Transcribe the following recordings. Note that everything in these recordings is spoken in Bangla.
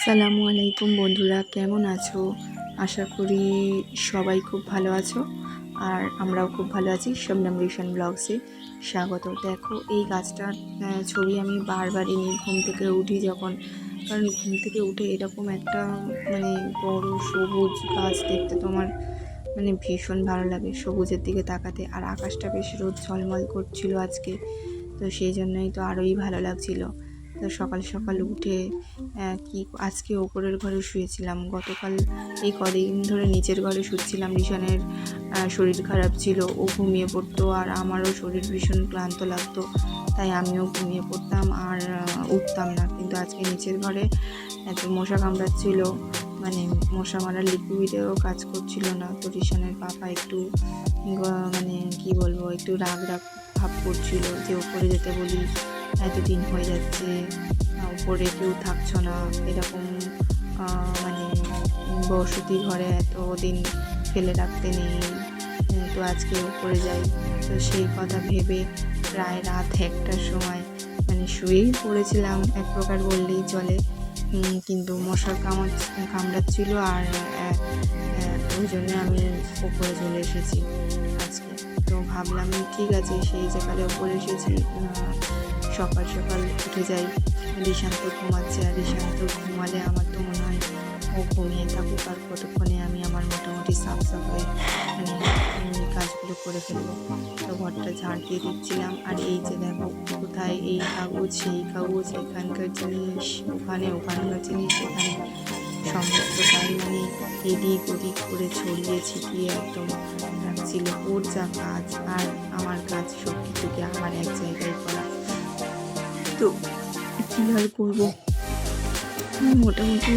আসসালামু আলাইকুম বন্ধুরা, কেমন আছো? আশা করি সবাই খুব ভালো আছো। আর আমরাও খুব ভালো আছি। শবনম রিশান ব্লগসে স্বাগত। দেখো এই গাছটার ছবি আমি বারবারই নিই ঘুম থেকে উঠি যখন, কারণ ঘুম থেকে উঠে এরকম একটা বড় সবুজ গাছ দেখতে তোমার ভীষণ ভালো লাগে, সবুজের দিকে তাকাতে। আর আকাশটা বেশ রোদ ঝলমল করছিল আজকে, তো সেই জন্যই তো আরোই ভালো লাগছিল। তো সকাল সকাল উঠে আজকে ওপরের ঘরে শুয়েছিলাম। গতকাল এই কদিন ধরে নিচের ঘরে শুচ্ছিলাম। রিশানের শরীর খারাপ ছিল, ও ঘুমিয়ে পড়তো আর আমারও শরীর ভীষণ ক্লান্ত লাগতো, তাই আমিও ঘুমিয়ে পড়তাম আর উঠতাম না। কিন্তু আজকে নিচের ঘরে এত মশা কামড়াচ্ছিল, মশা মারার লিকুইডেও কাজ করছিল না। তো রিশানের পাপা একটু কি বলবো, একটু রাগ রাগ ভাব করছিল যে ওপরে যেতে বলি, এতদিন হয়ে যাচ্ছে উপরে কেউ থাকছো না, এরকম বসতি ঘরে এতদিন ফেলে রাখতে নেই, তো আজকে উপরে যাই। তো সেই কথা ভেবে প্রায় রাত 1টার সময় শুয়েই পড়েছিলাম এক প্রকার বললেই চলে, কিন্তু মশার কামড়াচ্ছিল আর ওই জন্য আমি উপরে চলে এসেছি আজকে। তো ভাবলাম ঠিক আছে, সেই সকালে উপরে এসেছি, সকাল সকাল উঠে যাই। রিশান তো ঘুমাচ্ছে, আর রিশান তো ঘুমালে আমার তো মনে হয় ও ঘুমিয়ে থাকুক, আর কতক্ষণে আমি আমার মোটামুটি সাফ সাফাই কাজগুলো করে ফেলবো। তো ঘরটা ঝাড় দিয়ে দিচ্ছিলাম। আর এই যে দেখো, কোথায় এই কাগজ সেই কাগজ, এখানকার জিনিস ওখানকার জিনিস এখানে, সমস্ত তাই এদিক ওদিক করে ছড়িয়ে ছিটিয়ে একদম রাখছিল। ওর যা কাজ আর আমার কাজ সব কিছুকে আমার এক জায়গায় করা, তো কী আর করবো। মোটামুটি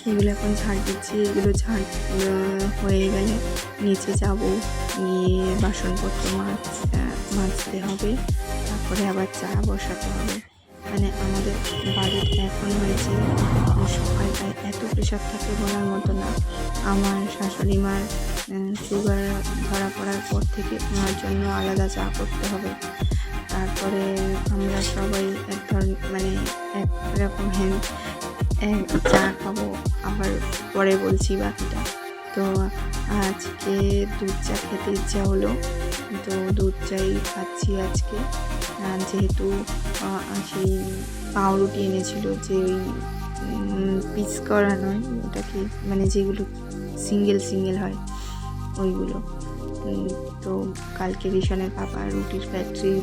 এগুলো এখন ঝাড় দিচ্ছি। এগুলো ঝাড় হয়ে গেলে নিচে যাব, গিয়ে বাসনপত্র মাজতে হবে, তারপরে আবার চা বসাতে হবে। আমাদের বাড়ির এখন হয়েছে সকালটায় এত প্রেশার থাকে বলার মতো না। আমার শাশুড়ি মার সুগার ধরা পড়ার পর থেকে ওনার জন্য আলাদা চা করতে হবে। তারপরে আমরা সবাই একরকম চা খাবো, আবার পরে বলছি বাকিটা। তো আজকে দুধ চা খেতে ইচ্ছা হলো, তো দুধ চাই খাচ্ছি আজকে। যেহেতু সেই পাউরুটি এনেছিল, যে ওই পিস করা নয়, ওটা কি যেগুলো সিঙ্গেল সিঙ্গেল হয় ওইগুলো। তো কালকে রিশানের পাপা রুটির ফ্যাক্টরি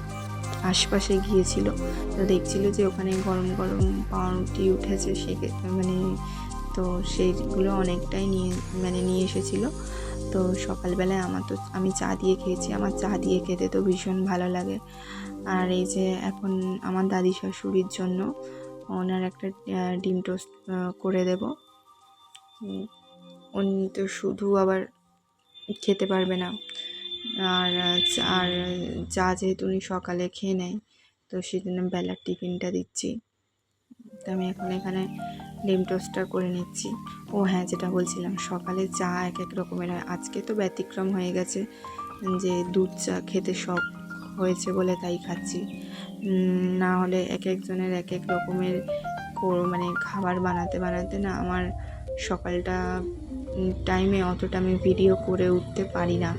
আশপাশে গিয়েছিল, তো দেখছিল যে ওখানে গরম গরম পাউরুটি উঠেছে, তো সেইগুলো অনেকটাই নিয়ে এসেছিলো। তো সকালবেলায় আমি চা দিয়ে খেয়েছি। আমার চা দিয়ে খেতে তো ভীষণ ভালো লাগে। আর এই যে এখন আমার দাদি শাশুড়ির জন্য ওনার একটা ডিম টোস্ট করে দেব। উনি তো শুধু আবার খেতে পারবে না, আর চা যেহেতু উনি সকালে খেয়ে নেয়, তো সেজন্য বেলার টিফিনটা দিচ্ছি। তো আমি এখন এখানে ডিম টোস্টটা করে নিচ্ছি। ও হ্যাঁ, যেটা বলছিলাম, সকালে চা এক এক রকমের হয়। আজকে তো ব্যতিক্রম হয়ে গেছে, যে দুধ চা খেতে শখ হয়েছে বলে তাই খাচ্ছি। না হলে এক একজনের এক এক রকমের খাবার বানাতে বানাতে না আমার সকালটা টাইমে অতটা আমি ভিডিও করে উঠতে পারি না।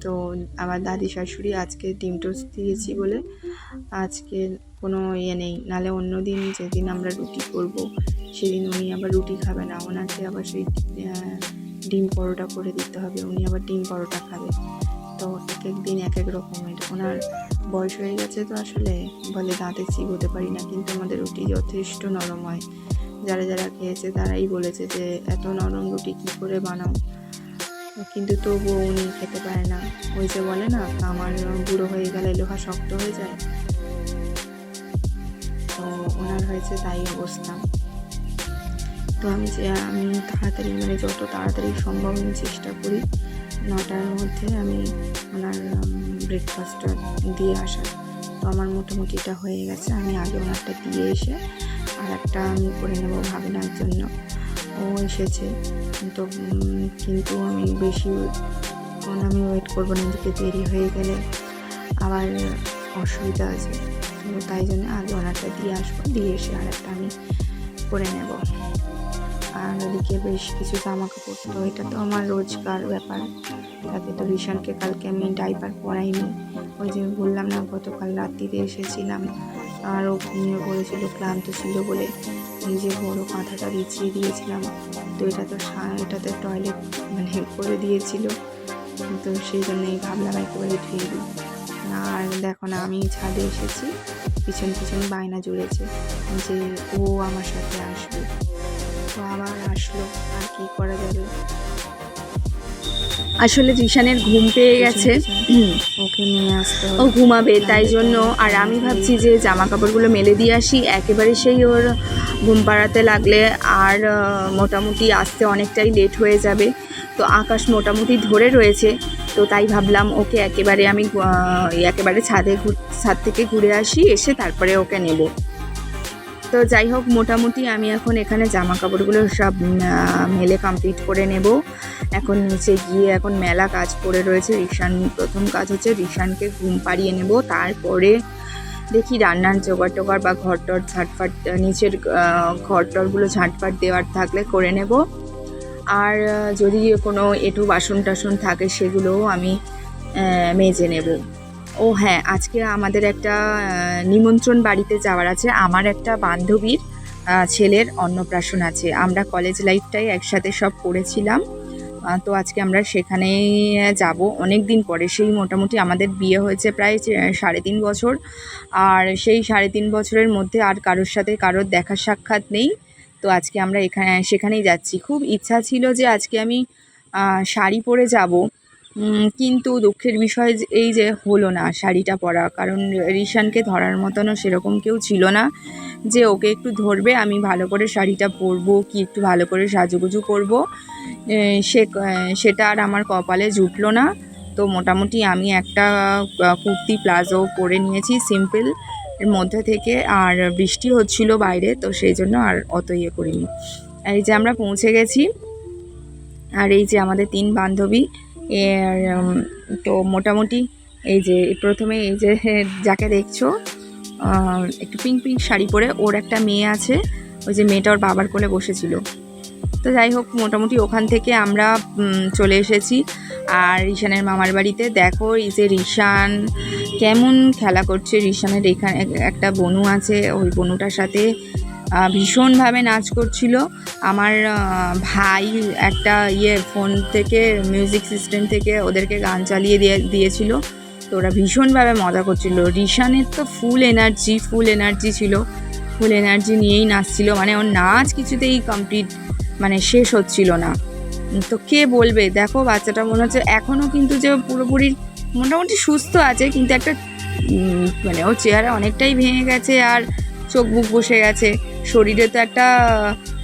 তো আমার দাদি শাশুড়ি আজকে ডিম টোস্ট দিয়েছি বলে আজকে কোনো নেই, নাহলে অন্য দিন যেদিন আমরা রুটি করব সেদিন উনি আবার রুটি খাবে না, ওনাকে আবার সেই ডিম পরোটা করে দিতে হবে, উনি আবার ডিম পরোটা খাবে। তো এক এক দিন এক এক রকমের। ওনার বয়স হয়ে গেছে, তো আসলে বলে দাঁতে চিবোতে পারি না, কিন্তু আমাদের রুটি যথেষ্ট নরম হয়। যারা যারা খেয়েছে তারাই বলেছে যে এত নরম রুটি কী করে বানাও, কিন্তু তবুও উনি খেতে পারে না। ওই যে বলে না, আমার বুড়ো হয়ে গেলে লোহা শক্ত হয়ে যায়, তো ওনার হয়েছে তাই অবস্থা। তো আমি তাড়াতাড়ি যত তাড়াতাড়ি সম্ভব আমি চেষ্টা করি 9টার মধ্যে আমি ওনার ব্রেকফাস্টটা দিয়ে আসার। তো আমার মোটামুটি এটা হয়ে গেছে। আমি আগে ওনারটা দিয়ে এসে আর একটা আমি করে নেব ভাবনার জন্য। ও এসেছে, কিন্তু আমি বেশি আমি ওয়েট করবো না, দিকে দেরি হয়ে গেলে আবার অসুবিধা আছে। তো তাই জন্য আগে ওনারটা দিয়ে আসবো, দিয়ে এসে আর একটা আমি করে নেব। আর ওদিকে বেশ কিছু জামা কাপড়, তো এটা তো আমার রোজকার ব্যাপার। তাকে তো রিশানকে কালকে আমি ডাইপার পরাইনি, ওই যে বললাম না গতকাল রাত্রিতে এসেছিলাম আর ও ঘুমিয়ে পড়েছিল, ক্লান্ত ছিল বলে এই যে বড় কাঁথাটা বিছিয়ে দিয়েছিলাম। তো এটাতে টয়লেট মানে করে দিয়েছিল, তো সেই জন্যই ভাবলাম একেবারে ধুয়ে দিই। আর দেখো না, আমি ছাদে এসেছি, পিছন পিছন বায়না জুড়েছে যে ও আমার সাথে আসবে। তো আবার আসলো, আর কি করা যাবে। আসলে রিশানের ঘুম পেয়ে গেছে, ওকে নিয়ে আসতে ও ঘুমাবে তাই জন্য। আর আমি ভাবছি যে জামা কাপড়গুলো মেলে দিয়ে আসি, একেবারে সেই ওর ঘুম পাড়াতে লাগলে আর মোটামুটি আসতে অনেকটাই লেট হয়ে যাবে। তো আকাশ মোটামুটি ধরে রয়েছে, তো তাই ভাবলাম ওকে একেবারে আমি একেবারে ছাদ থেকে ঘুরে আসি, এসে তারপরে ওকে নেব। তো যাই হোক, মোটামুটি আমি এখন এখানে জামা কাপড়গুলো সব মেলে কমপ্লিট করে নেব। এখন নিচে গিয়ে এখন মেলা কাজ পড়ে রয়েছে। প্রথম কাজ হচ্ছে রিশানকে ঘুম পাড়িয়ে নেব, তারপরে দেখি রান্নার জোগাড় টোগাড় বা ঘরটর ঝাঁটফাট, নিচের ঘরটরগুলো ঝাঁটফাট দেওয়ার থাকলে করে নেব। আর যদি কোনো এঁটো বাসন টাসন থাকে সেগুলোও আমি মেজে নেব। ও হ্যাঁ, আজকে আমাদের একটা নিমন্ত্রণ বাড়িতে যাওয়ার আছে। আমার একটা বান্ধবীর ছেলের অন্নপ্রাশন আছে। আমরা কলেজ লাইফটাই একসাথে সব পড়েছিলাম, তো আজকে আমরা সেখানেই যাব অনেক দিন পরে। সেই মোটামুটি আমাদের বিয়ে হয়েছে প্রায় 3.5 বছর, আর সেই 3.5 বছরের মধ্যে আর কারোর সাথে কারোর দেখা সাক্ষাৎ নেই। তো আজকে আমরা সেখানেই যাচ্ছি। খুব ইচ্ছা ছিল যে আজকে আমি শাড়ি পরে যাব, কিন্তু দুঃখের বিষয় এই যে হলো না শাড়িটা পরা, কারণ রিশানকে ধরার মতনও সেরকম কেউ ছিল না যে ওকে একটু ধরবে, আমি ভালো করে শাড়িটা পরবো কি একটু ভালো করে সাজুগুজু করবো, সেটা আর আমার কপালে জুটলো না। তো মোটামুটি আমি একটা কুর্তি প্লাজো পরে নিয়েছি সিম্পল এর মধ্যে থেকে, আর বৃষ্টি হচ্ছিল বাইরে, তো সেই জন্য আর অত ইয়ে করিনি। এই যে আমরা পৌঁছে গেছি, আর এই যে আমাদের 3 বান্ধবী। তো মোটামুটি এই যে প্রথমে এই যে যাকে দেখছো একটু পিঙ্ক শাড়ি পরে, ওর একটা মেয়ে আছে, ওই যে মেয়েটা ওর বাবার কোলে বসেছিল। তো যাই হোক, মোটামুটি ওখান থেকে আমরা চলে এসেছি আর রিশানের মামার বাড়িতে। দেখো এই যে রিশান কেমন খেলা করছে। রিশানের এখানে একটা বনু আছে, ওই বনুটার সাথে ভীষণভাবে নাচ করছিল। আমার ভাই একটা ফোন থেকে মিউজিক সিস্টেম থেকে ওদেরকে গান চালিয়ে দিয়েছিল, তো ওরা ভীষণভাবে মজা করছিল। রিশানের তো ফুল এনার্জি ছিল, ফুল এনার্জি নিয়েই নাচছিল, মানে ওর নাচ কিছুতেই কমপ্লিট মানে শেষ হচ্ছিল না। তো কে বলবে, দেখো বাচ্চাটা মনে হচ্ছে এখনও কিন্তু যে পুরোপুরি মোটামুটি সুস্থ আছে, কিন্তু একটা মানে ওর চেহারা অনেকটাই ভেঙে গেছে আর চোখ বুক বসে গেছে। শরীরে তো একটা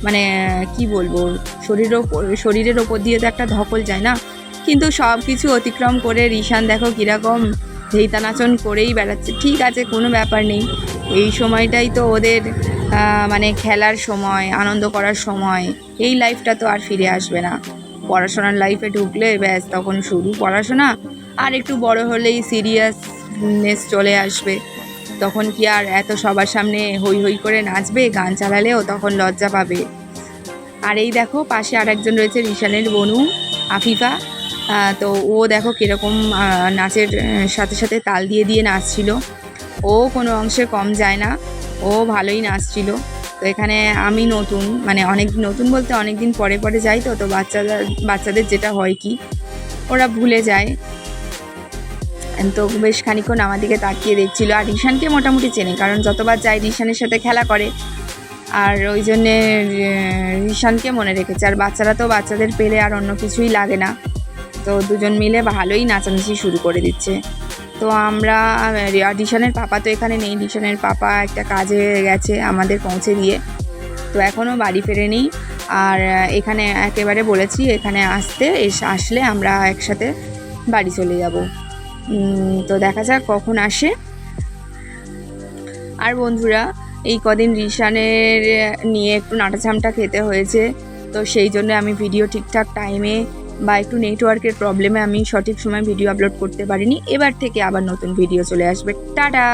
মানে কি বলবো, শরীরের ওপর দিয়ে তো একটা ধকল যায় না, কিন্তু সব কিছু অতিক্রম করে রিশান দেখো কীরকম ধেইতানাচন করেই বেড়াচ্ছে। ঠিক আছে, কোনো ব্যাপার নেই, এই সময়টাই তো ওদের মানে খেলার সময়, আনন্দ করার সময়। এই লাইফটা তো আর ফিরে আসবে না। পড়াশোনার লাইফে ঢুকলে ব্যাস তখন শুরু পড়াশোনা, আর একটু বড় হলেই সিরিয়াসনেস চলে আসবে। তখন কি আর এত সবার সামনে হই হই করে নাচবে, গান চালালেও তখন লজ্জা পাবে। আর এই দেখো পাশে আর একজন রয়েছে, রিশানের বনু আফিফা। তো ও দেখো কীরকম নাচের সাথে সাথে তাল দিয়ে নাচছিল। ও কোনো অংশে কম যায় না, ও ভালোই নাচছিল। তো এখানে আমি নতুন, মানে অনেক নতুন বলতে অনেক দিন পরে যাই, তো বাচ্চাদের যেটা হয় কি ওরা ভুলে যায়। তো বেশ খানিক্ষণ আমার দিকে তাকিয়ে দেখছিল, আর রিশানকে মোটামুটি চেনে, কারণ যতবার যাই রিশানের সাথে খেলা করে, আর ওই জন্যে রিশানকে মনে রেখেছে। আর বাচ্চারা তো বাচ্চাদের পেলে আর অন্য কিছুই লাগে না, তো দুজন মিলে ভালোই নাচানাচি শুরু করে দিচ্ছে। তো আমরা রিশানের পাপা তো এখানে নেই, রিশানের পাপা একটা কাজে গেছে আমাদের পৌঁছে দিয়ে, তো এখনও বাড়ি ফেরেনি। আর এখানে একেবারে বলেছি এখানে আসলে আমরা একসাথে বাড়ি চলে যাব। তো দেখা যাক কখন আসে। আর বন্ধুরা, এই কদিন রিশানের নিয়ে একটু নাটাঝামটা খেতে হয়েছে, তো সেই জন্য আমি ভিডিও ঠিকঠাক টাইমে বা একটু নেটওয়ার্কের প্রবলেমে আমি সঠিক সময় ভিডিও আপলোড করতে পারিনি। এবার থেকে আবার নতুন ভিডিও চলে আসবে। টাটা।